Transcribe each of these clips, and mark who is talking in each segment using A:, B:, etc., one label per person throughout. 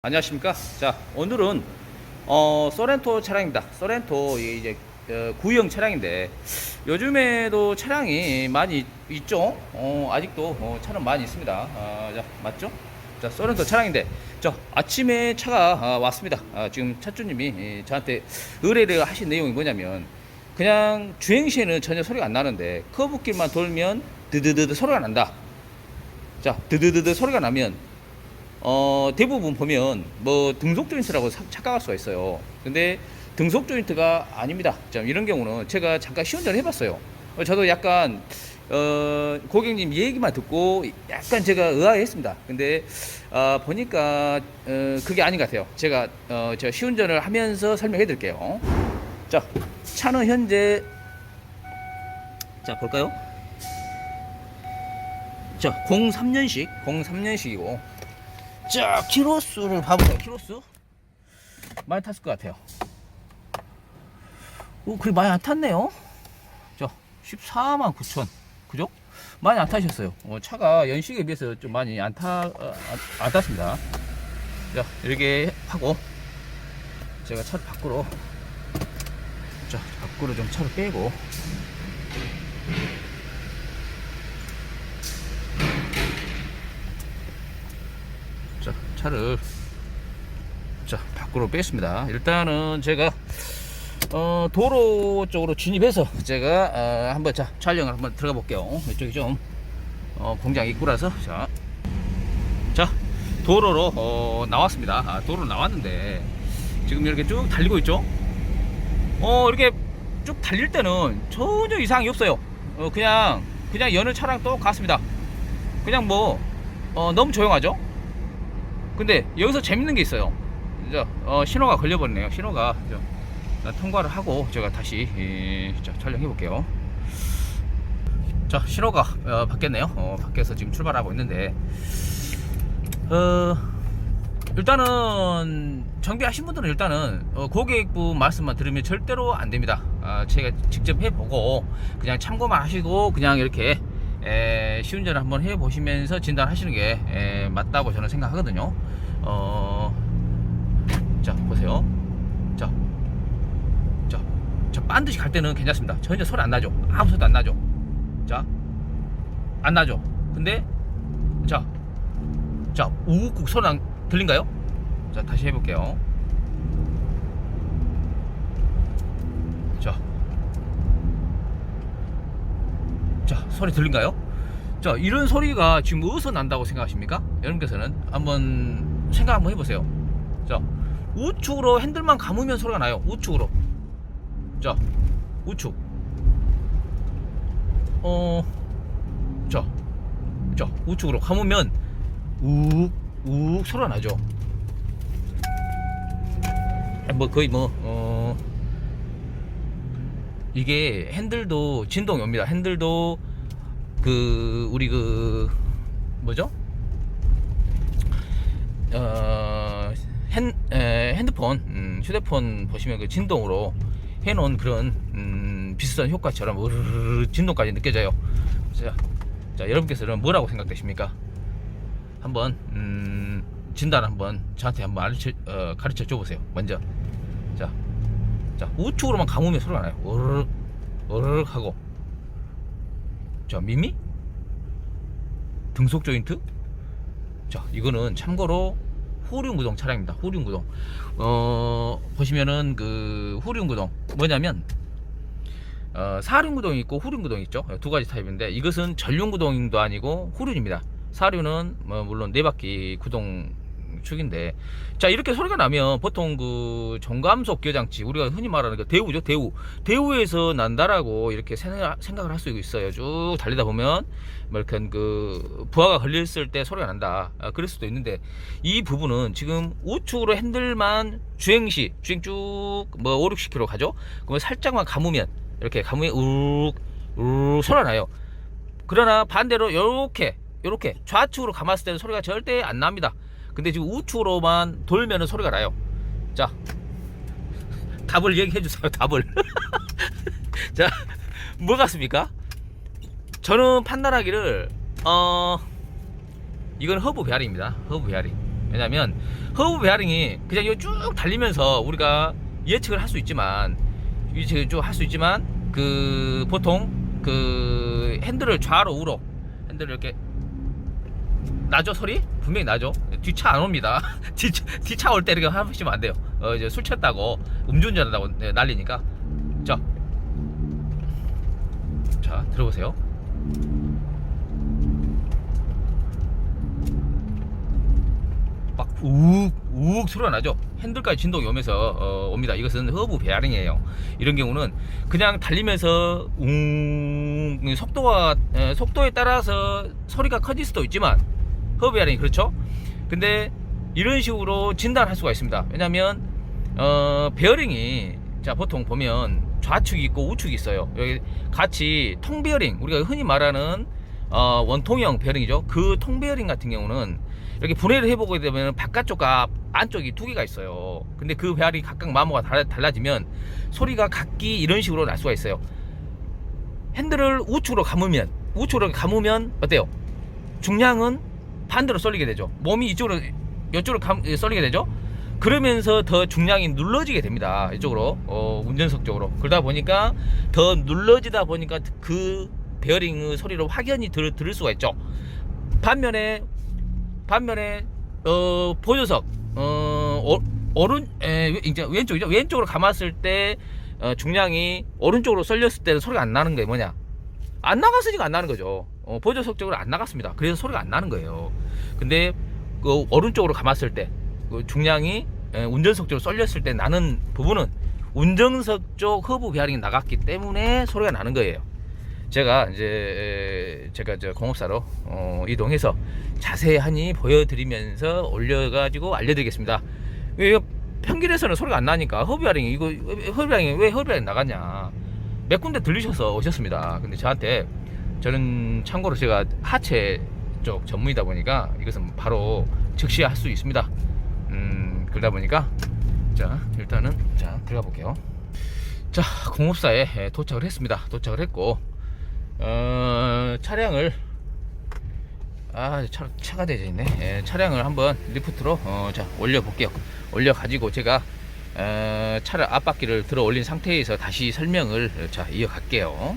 A: 안녕하십니까. 자, 오늘은 소렌토 차량입니다. 소렌토 이제 구형 차량인데 요즘에도 차량이 많이 있죠. 아직도 차는 많이 있습니다. 자, 맞죠? 자, 소렌토 차량인데 저 아침에 차가 왔습니다. 지금 차주님이 저한테 의뢰를 하신 내용이 뭐냐면 그냥 주행 시에는 전혀 소리가 안 나는데 커브길만 돌면 드드드드 소리가 난다. 자, 드드드드 소리가 나면 대부분 보면 뭐 등속 조인트라고 착각할 수가 있어요. 근데 등속 조인트가 아닙니다. 이런 경우는 제가 잠깐 시운전을 해봤어요. 저도 약간 고객님 얘기만 듣고 약간 제가 의아했습니다. 근데 보니까 그게 아닌 것 같아요. 제가 시운전을 하면서 설명해 드릴게요. 자, 차는 현재 자 볼까요? 자, 03년식이고 자, 키로수를 봐보세요. 키로수 많이 탔을 것 같아요. 그래 많이 안 탔네요. 자, 14만 9천, 그죠? 많이 안 타셨어요. 차가 연식에 비해서 좀 많이 안 탔습니다. 자, 이렇게 하고 제가 차를 밖으로 좀 차를 빼고 자, 차를 밖으로 뺐습니다. 일단은 제가 도로 쪽으로 진입해서 제가 한번 촬영을 한번 들어가 볼게요. 이쪽이 좀 공장 입구라서 자 도로로 나왔습니다. 도로 나왔는데 지금 이렇게 쭉 달리고 있죠. 이렇게 쭉 달릴 때는 전혀 이상이 없어요. 그냥 여느 차랑 똑같습니다. 그냥 뭐 너무 조용하죠. 근데 여기서 재밌는 게 있어요. 신호가 걸려버리네요. 신호가 통과를 하고 제가 다시 촬영해 볼게요. 자, 신호가 바뀌었네요. 밖에서 지금 출발하고 있는데 일단은 정비하신 분들은 일단은 고객분 말씀만 들으면 절대로 안 됩니다. 제가 직접 해보고 그냥 참고만 하시고 그냥 이렇게 시운전을 한번 해보시면서 진단하시는 게 맞다고 저는 생각하거든요. 자, 보세요. 자, 반드시 갈 때는 괜찮습니다. 전혀 소리 안 나죠. 아무 소리도 안 나죠. 자, 안 나죠. 근데 자, 우욱국 소리 들린가요? 자, 다시 해볼게요. 자, 소리 들린가요? 자, 이런 소리가 지금 어디서 난다고 생각하십니까? 여러분께서는 한번 생각 한번 해보세요. 자, 우측으로 핸들만 감으면 소리가 나요. 우측으로. 자, 우측. 자, 우측으로 감으면 우욱 소리가 나죠. 뭐 거의 이게 핸들도 진동이 옵니다. 핸들도 우리 뭐죠? 핸드폰, 휴대폰 보시면 그 진동으로 해놓은 그런 비슷한 효과처럼 으르르 진동까지 느껴져요. 자, 여러분께서는 뭐라고 생각되십니까? 한번 진단 한번 저한테 한번 가르쳐 줘 보세요. 먼저 자, 우측으로만 감으면 소리가 나요. 으르륵 하고. 자, 미미 등속 조인트. 자, 이거는 참고로 후륜구동 차량입니다. 후륜구동. 보시면은 그 후륜구동 뭐냐면 사륜구동이 있고 후륜구동이 있죠. 두 가지 타입인데 이것은 전륜구동도 아니고 후륜입니다. 사륜은 물론 네 바퀴 구동 축인데, 자, 이렇게 소리가 나면 보통 그 정감속 기어장치, 우리가 흔히 말하는 그 대우죠. 대우에서 난다라고 이렇게 생각을 할 수 있어요. 쭉 달리다 보면 뭐 이렇게 그 부하가 걸렸을 때 소리가 난다, 그럴 수도 있는데 이 부분은 지금 우측으로 핸들만 주행 쭉 뭐 5, 60km 가죠. 그러면 살짝만 감으면 이렇게 감으면 우르르 소리가 나요. 그러나 반대로 요렇게 좌측으로 감았을 때는 소리가 절대 안 납니다. 근데 지금 우측으로만 돌면은 소리가 나요. 자, 답을 얘기해 주세요. 답을. 자, 뭐 같습니까? 저는 판단하기를 이건 허브 배앓이입니다. 허브 배앓이. 왜냐면 허브 베어링이 그냥 이거 쭉 달리면서 우리가 예측을 할 수 있지만 그 보통 그 핸들을 좌로 우로 핸들을 이렇게 나죠. 소리 분명히 나죠. 뒷차 안 옵니다. 뒷차 올 때 이렇게 하시면 안 돼요. 이제 술 쳤다고 음주운전한다고 난리니까. 자 들어보세요. 막 우욱 소리가 나죠. 핸들까지 진동이 오면서 옵니다. 이것은 허브 베어링이에요. 이런 경우는 그냥 달리면서 속도에 따라서 소리가 커질 수도 있지만 허브 베어링이 그렇죠. 근데 이런 식으로 진단할 수가 있습니다. 왜냐면 베어링이 자 보통 보면 좌축이 있고 우축이 있어요. 여기 같이 통 베어링, 우리가 흔히 말하는 원통형 베어링이죠. 그 통 베어링 같은 경우는 이렇게 분해를 해보게 되면 바깥쪽과 안쪽이 두 개가 있어요. 근데 그 베어링이 각각 마모가 달라지면 소리가 각기 이런 식으로 날 수가 있어요. 핸들을 우측으로 감으면 어때요? 중량은 반대로 쏠리게 되죠. 몸이 이쪽으로 쏠리게 되죠. 그러면서 더 중량이 눌러지게 됩니다. 이쪽으로 운전석 쪽으로. 그러다 보니까 더 눌러지다 보니까 그 베어링의 소리를 확연히 들을 수가 있죠. 반면에 보조석 이제 왼쪽이죠. 왼쪽으로 감았을 때 중량이 오른쪽으로 쏠렸을 때는 소리가 안 나는 게 뭐냐? 안 나갔으니까 안 나는 거죠. 보조석 쪽으로 안 나갔습니다. 그래서 소리가 안 나는 거예요. 근데 그 오른쪽으로 감았을 때 그 중량이 운전석 쪽으로 쏠렸을 때 나는 부분은 운전석 쪽 허브 베어링이 나갔기 때문에 소리가 나는 거예요. 제가 저 공업사로 이동해서 자세하니 보여드리면서 올려가지고 알려드리겠습니다. 이거 평길에서는 소리가 안 나니까 허브 베어링이 왜 허브 베어링 나갔냐 몇 군데 들리셔서 오셨습니다. 근데 저는 참고로 제가 하체 쪽 전문이다 보니까 이것은 바로 즉시 할 수 있습니다. 그러다 보니까 자 일단은 자 들어가 볼게요. 자 공업사에 도착을 했습니다. 도착을 했고 차량을 차가 되어 있네. 차량을 한번 리프트로 자 올려 볼게요. 올려 가지고 제가 차를 앞바퀴를 들어 올린 상태에서 다시 설명을 자 이어갈게요.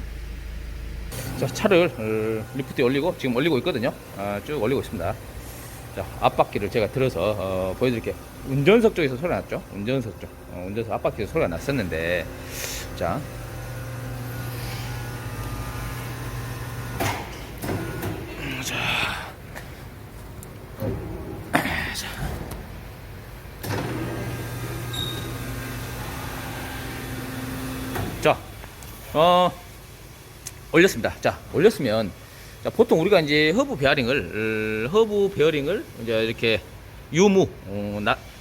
A: 자 차를 리프트에 올리고 지금 올리고 있거든요. 쭉 올리고 있습니다. 자 앞바퀴를 제가 들어서 보여드릴게요. 운전석 쪽에서 소리가 났죠. 운전석 쪽 운전석 앞바퀴에서 소리가 났었는데 자 올렸습니다. 자, 올렸으면 자, 보통 우리가 이제 허브 베어링을 이제 이렇게 유무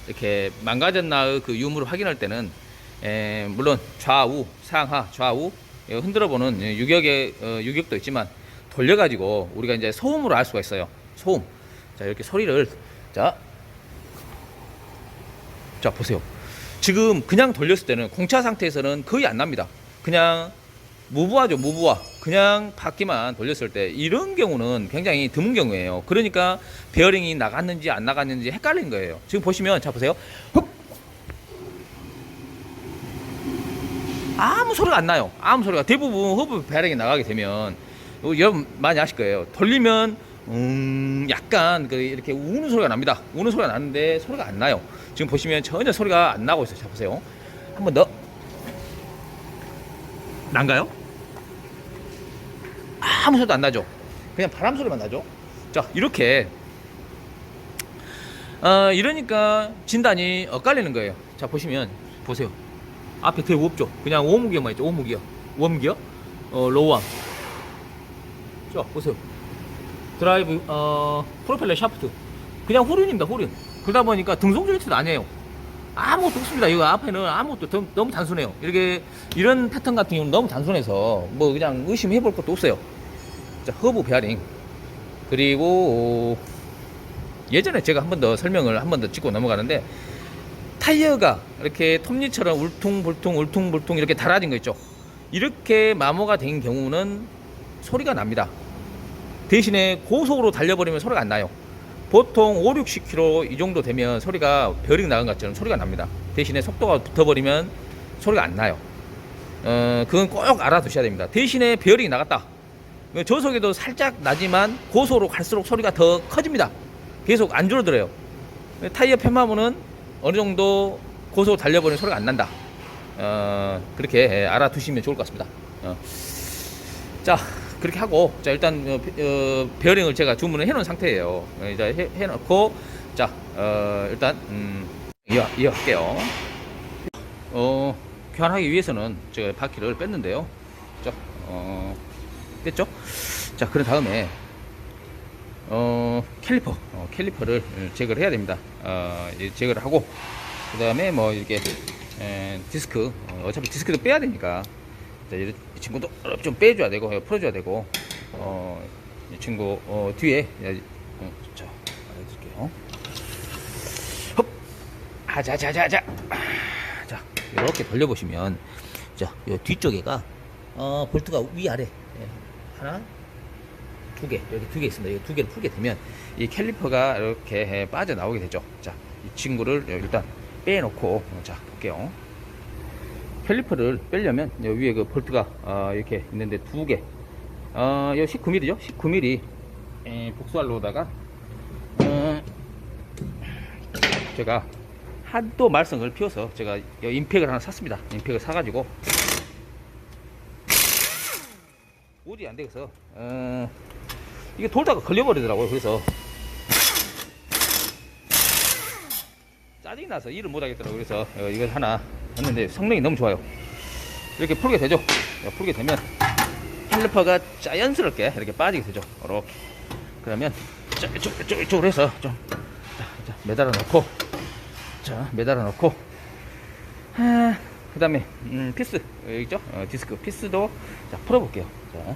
A: 이렇게 망가졌나 그 유무를 확인할 때는 물론 좌우 상하 좌우 흔들어 보는 유격도 있지만 돌려가지고 우리가 이제 소음으로 알 수가 있어요. 소음. 자 이렇게 소리를 자 보세요. 지금 그냥 돌렸을 때는 공차 상태에서는 거의 안 납니다. 그냥 무부하죠. 무부하. 그냥 바퀴만 돌렸을 때 이런 경우는 굉장히 드문 경우예요. 그러니까 베어링이 나갔는지 안 나갔는지 헷갈린 거예요. 지금 보시면 자 보세요. 흡! 아무 소리가 안 나요. 아무 소리가. 대부분 허브 베어링이 나가게 되면 여러분 많이 아실 거예요. 돌리면 약간 이렇게 우는 소리가 납니다. 우는 소리가 나는데 소리가 안 나요. 지금 보시면 전혀 소리가 안 나고 있어요. 자 보세요. 한 번 더. 난가요? 아무 소리도 안 나죠. 그냥 바람 소리만 나죠. 자 이렇게 이러니까 진단이 엇갈리는 거예요. 자 보시면 보세요. 앞에 되게 없죠. 그냥 오무기어만 있죠. 오무기어 로우암. 자 보세요. 드라이브 프로펠러 샤프트 그냥 후륜입니다. 후륜. 그러다 보니까 등속 조인트도 아니에요. 아무것도 없습니다. 이거 앞에는 아무것도 너무 단순해요. 이런 패턴 같은 경우는 너무 단순해서 뭐 그냥 의심해 볼 것도 없어요. 자, 허브 베어링. 그리고 예전에 제가 한 번 더 설명을 한 번 더 찍고 넘어가는데 타이어가 이렇게 톱니처럼 울퉁불퉁 이렇게 달아진 거 있죠. 이렇게 마모가 된 경우는 소리가 납니다. 대신에 고속으로 달려버리면 소리가 안 나요. 보통 5, 60km 이 정도 되면 소리가 베어링 나간 것처럼 소리가 납니다. 대신에 속도가 붙어버리면 소리가 안 나요. 그건 꼭 알아두셔야 됩니다. 대신에 베어링이 나갔다. 저속에도 살짝 나지만 고속으로 갈수록 소리가 더 커집니다. 계속 안 줄어들어요. 타이어 폐마모는 어느 정도 고속으로 달려버리면 소리가 안 난다. 그렇게 알아두시면 좋을 것 같습니다. 자, 그렇게 하고, 자, 일단 베어링을 제가 주문을 해놓은 상태예요. 이제 해놓고, 자, 일단 이어갈게요. 교환하기 위해서는 제가 바퀴를 뺐는데요. 자, 뺐죠? 자, 그런 다음에 캘리퍼를 제거를 해야 됩니다. 제거를 하고, 그 다음에 뭐 이렇게 디스크, 어차피 디스크도 빼야 되니까, 자, 이 친구도 좀 빼줘야 되고 풀어줘야 되고, 이 친구 뒤에 자, 알려드릴게요. 헙, 자자자자. 자, 이렇게 돌려보시면, 자, 이 뒤쪽에가 볼트가 위아래 하나, 두 개, 여기 두 개 있습니다. 이 두 개를 풀게 되면 이 캘리퍼가 이렇게 빠져나오게 되죠. 자, 이 친구를 일단 빼놓고, 자, 볼게요. 캘리퍼를 빼려면 여기 위에 그 볼트가 이렇게 있는데 두 개, 이 19mm죠. 19mm 복수알로다가 제가 한도 말썽을 피워서 제가 임팩을 하나 샀습니다. 임팩을 사가지고 오지 안 되겠어. 이게 돌다가 걸려버리더라고요. 그래서 짜증이 나서 일을 못 하겠더라고요. 그래서 이걸 하나 했는데 성능이 너무 좋아요. 이렇게 풀게 되죠. 풀게 되면 캘리퍼가 자연스럽게 이렇게 빠지게 되죠. 이렇게. 그러면 이쪽으로 해서 좀 매달아 놓고, 자, 매달아 놓고, 그 다음에 피스 여기 있죠. 디스크 피스도 자 풀어볼게요. 자,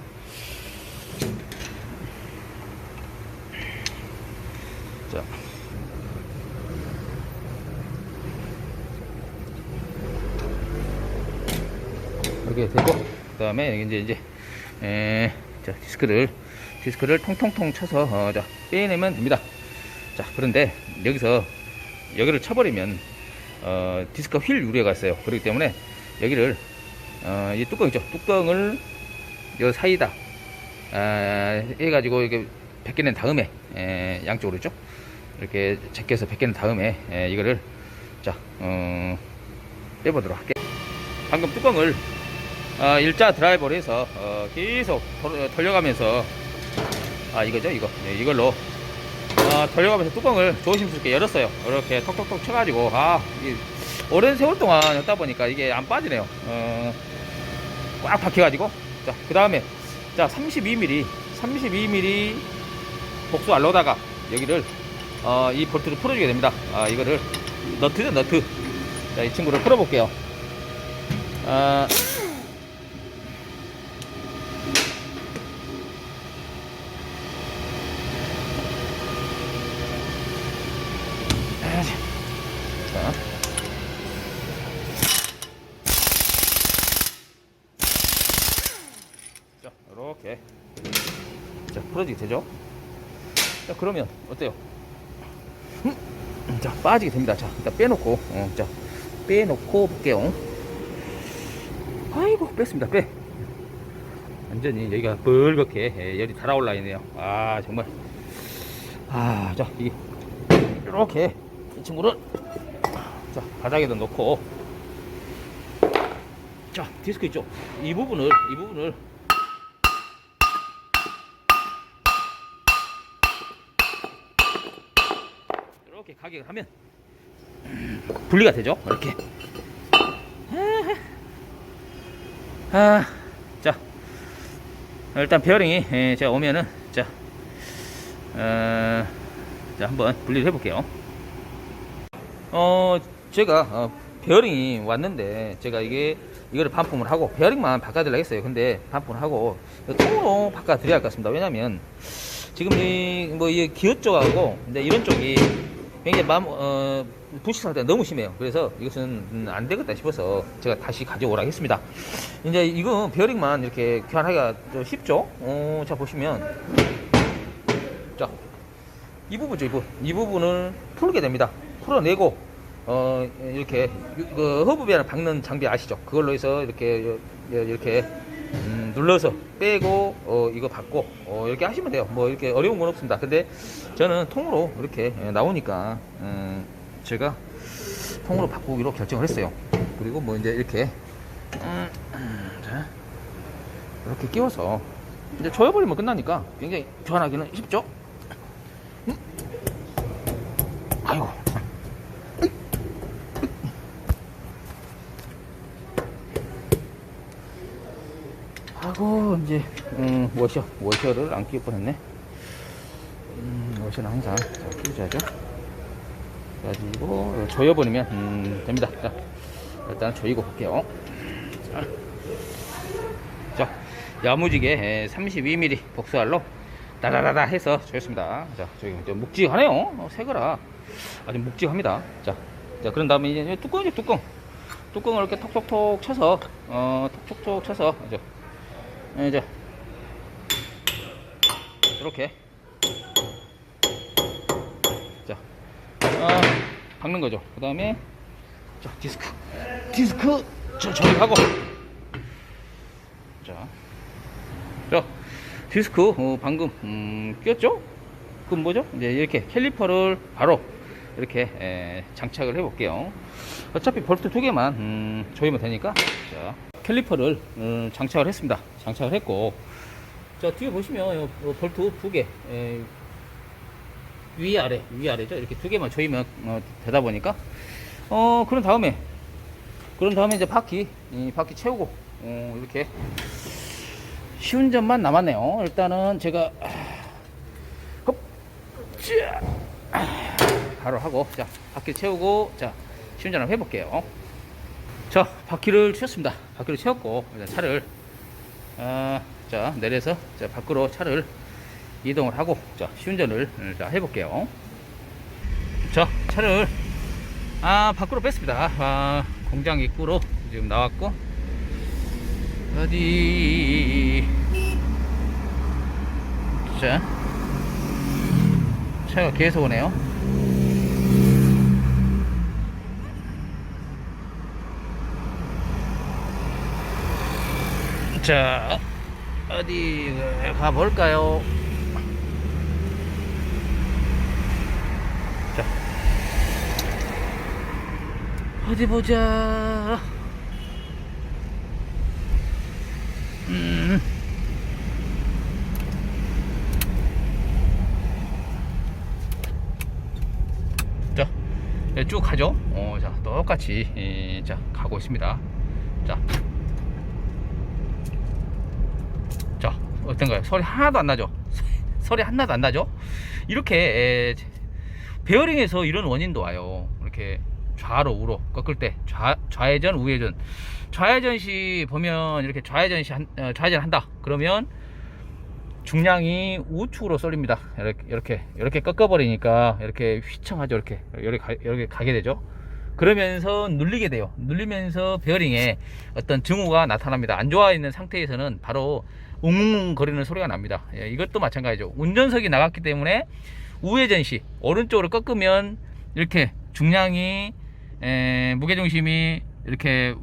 A: 자, 이렇게 되고, 그 다음에 이제 자, 디스크를 통통통 쳐서 자, 빼내면 됩니다. 자, 그런데 여기를 쳐버리면 디스크 휠 유래가 있어요. 그렇기 때문에 여기를 이 뚜껑 있죠. 뚜껑을 요 사이다 해가지고 이렇게 벗겨낸 다음에 양쪽으로 있죠. 이렇게 제껴서 벗겨낸 다음에 이거를 자 빼보도록 할게요. 방금 뚜껑을 일자 드라이버로 해서 계속 돌려가면서 이거죠. 이걸로 돌려가면서 뚜껑을 조심스럽게 열었어요. 이렇게 톡톡톡 쳐가지고 오랜 세월 동안 였다 보니까 이게 안 빠지네요. 꽉 박혀가지고, 자, 그 다음에 자 32mm 복수 알로다가 여기를 이 볼트를 풀어주게 됩니다. 이거를 너트. 자, 이 친구를 풀어볼게요. 자, 이렇게 자 풀어지게 되죠. 자, 그러면 어때요? 자, 빠지게 됩니다. 자, 일단 빼놓고 자, 빼놓고 볼게요. 아이고, 뺐습니다. 완전히 여기가 벌겋게 열이 달아올라 있네요. 정말. 자, 이렇게 이 친구를 자, 바닥에다 놓고, 자, 디스크 있죠. 이 부분을 이렇게 가격을 하면 분리가 되죠. 이렇게. 자, 일단 베어링이 제가 오면은 자 한번 분리를 해볼게요. 제가 베어링이 왔는데 제가 이거를 반품을 하고 베어링만 바꿔드리려고 했어요. 근데 반품을 하고 통으로 바꿔드려야 할 것 같습니다. 왜냐면 지금 이 기어 쪽하고 근데 이런 쪽이 굉장히 부식 상태가 너무 심해요. 그래서 이것은 안 되겠다 싶어서 제가 다시 가져오라고 했습니다. 이제 이거 베어링만 이렇게 교환하기가 좀 쉽죠? 자, 보시면 자, 이 부분죠. 이 부분을 풀게 됩니다. 풀어내고 이렇게 그 허브비아를 박는 장비 아시죠? 그걸로 해서 이렇게 눌러서 빼고 이거 받고 이렇게 하시면 돼요. 뭐 이렇게 어려운 건 없습니다. 근데 저는 통으로 이렇게 나오니까 제가 통으로 바꾸기로 결정을 했어요. 그리고 뭐 이제 이렇게 자, 이렇게 끼워서 이제 조여버리면 끝나니까 굉장히 교환하기는 쉽죠? 아이고. 하고 이제 워셔를 안 끼울 뻔했네. 워셔는 항상 끼우자죠. 가지고 조여버리면 됩니다. 자, 일단 조이고 볼게요. 자, 야무지게 32mm 복수알로 다다다다 해서 조였습니다. 자, 저기 좀 묵직하네요. 새거라 아주 묵직합니다. 자, 그런 다음에 이제 뚜껑이죠. 뚜껑을 이렇게 톡톡톡 쳐서 톡톡톡 쳐서 이제 이렇게 자 박는 거죠. 그 다음에 자 디스크 저기 가고 자 디스크 방금 끼웠죠? 그럼 뭐죠? 이제 이렇게 캘리퍼를 바로 이렇게 장착을 해 볼게요. 어차피 볼트 두 개만 조이면 되니까. 자, 캘리퍼를 장착을 했습니다. 장착을 했고, 자 뒤에 보시면 볼트 두 개 위아래죠. 이렇게 두 개만 조이면 되다 보니까 그런 다음에 이제 바퀴 채우고 이렇게 쉬운 점만 남았네요. 일단은 제가 바로 하고 자 바퀴 채우고 자 쉬운 점을 해볼게요. 자 바퀴를 채웠습니다. 바퀴를 채웠고 차를 자 내려서 자 밖으로 차를 이동을 하고 자 시운전을 자 해볼게요. 자 차를 밖으로 뺐습니다. 공장 입구로 지금 나왔고 어디 자 차가 계속 오네요. 자 어디 가볼까요? 자 어디 보자. 자 쭉 가죠. 자 똑같이 자 가고 있습니다. 자 어떤가요? 소리 하나도 안 나죠? 소리 하나도 안 나죠? 이렇게 베어링에서 이런 원인도 와요. 이렇게 좌로 우로 꺾을 때 좌회전 우회전 좌회전 시 보면 이렇게 좌회전 한다 그러면 중량이 우측으로 쏠립니다. 이렇게 꺾어버리니까 이렇게 휘청하죠. 이렇게 가게 되죠. 그러면서 눌리게 돼요. 눌리면서 베어링에 어떤 증후가 나타납니다. 안 좋아 있는 상태에서는 바로 웅웅 거리는 소리가 납니다. 이것도 마찬가지죠. 운전석이 나갔기 때문에 우회전 시 오른쪽으로 꺾으면 이렇게 중량이 무게중심이 이렇게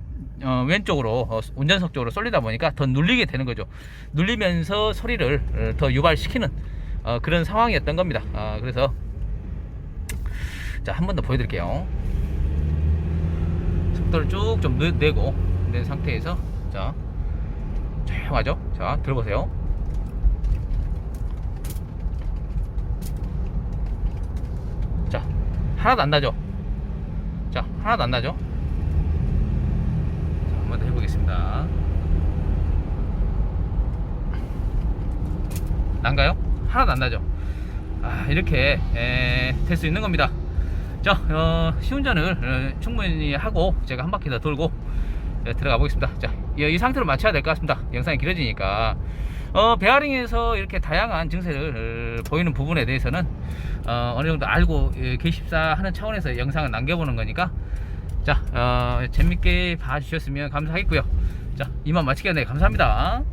A: 왼쪽으로 운전석 쪽으로 쏠리다 보니까 더 눌리게 되는 거죠. 눌리면서 소리를 더 유발시키는 그런 상황이었던 겁니다. 그래서 자 한 번 더 보여드릴게요. 속도를 쭉 좀 내고 낸 상태에서 자 조용하죠. 자 들어보세요. 자 하나도 안 나죠. 자 하나도 안 나죠. 자, 한번 더 해보겠습니다. 난가요? 하나도 안 나죠. 이렇게 될 수 있는 겁니다. 자 시운전을 충분히 하고 제가 한 바퀴 더 돌고 들어가 보겠습니다. 자 이 상태로 맞춰야 될 것 같습니다. 영상이 길어지니까 베어링에서 이렇게 다양한 증세를 보이는 부분에 대해서는 어느 정도 알고 계십사 하는 차원에서 영상을 남겨보는 거니까 자 재밌게 봐주셨으면 감사하겠고요. 자 이만 마치겠네요. 감사합니다.